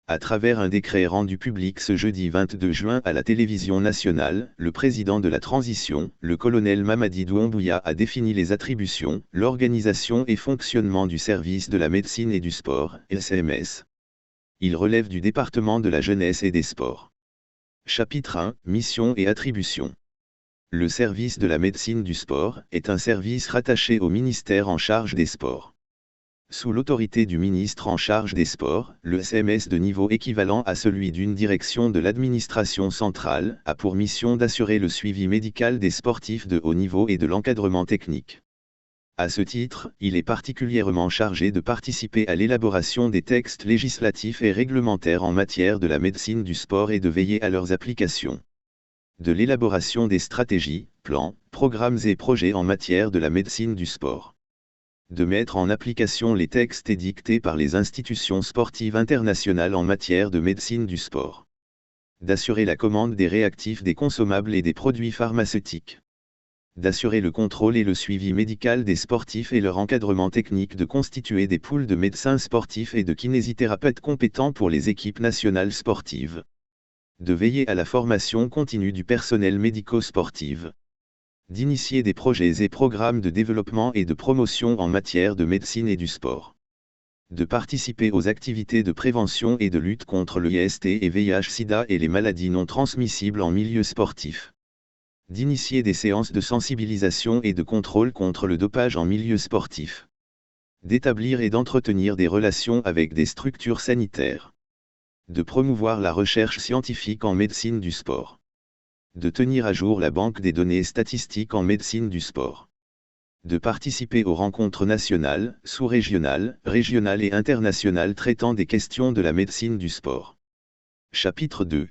À travers un décret rendu public ce jeudi 22 juin à la télévision nationale, le président de la transition, le colonel Mamadi Doumbouya a défini les attributions, l'organisation et fonctionnement du service de la médecine et du sport, SMS. Il relève du département de la jeunesse et des sports. Chapitre 1, Mission et attributions. Le service de la médecine du sport est un service rattaché au ministère en charge des sports. Sous l'autorité du ministre en charge des sports, le SMS de niveau équivalent à celui d'une direction de l'administration centrale a pour mission d'assurer le suivi médical des sportifs de haut niveau et de l'encadrement technique. À ce titre, il est particulièrement chargé de participer à l'élaboration des textes législatifs et réglementaires en matière de la médecine du sport et de veiller à leurs applications. De l'élaboration des stratégies, plans, programmes et projets en matière de la médecine du sport. De mettre en application les textes édictés par les institutions sportives internationales en matière de médecine du sport. D'assurer la commande des réactifs des consommables et des produits pharmaceutiques. D'assurer le contrôle et le suivi médical des sportifs et leur encadrement technique, de constituer des pools de médecins sportifs et de kinésithérapeutes compétents pour les équipes nationales sportives. De veiller à la formation continue du personnel médico-sportif. D'initier des projets et programmes de développement et de promotion en matière de médecine et du sport. De participer aux activités de prévention et de lutte contre le IST et VIH-Sida et les maladies non transmissibles en milieu sportif. D'initier des séances de sensibilisation et de contrôle contre le dopage en milieu sportif. D'établir et d'entretenir des relations avec des structures sanitaires. De promouvoir la recherche scientifique en médecine du sport. De tenir à jour la banque des données statistiques en médecine du sport. De participer aux rencontres nationales, sous-régionales, régionales et internationales traitant des questions de la médecine du sport. Chapitre 2.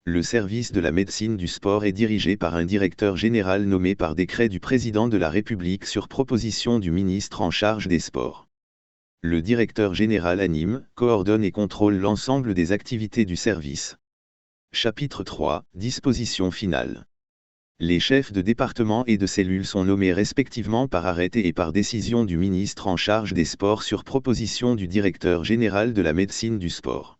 Le service de la médecine du sport est dirigé par un directeur général nommé par décret du président de la République sur proposition du ministre en charge des sports. Le directeur général anime, coordonne et contrôle l'ensemble des activités du service. Chapitre 3, Dispositions finales. Les chefs de département et de cellules sont nommés respectivement par arrêté et par décision du ministre en charge des sports sur proposition du directeur général de la médecine du sport.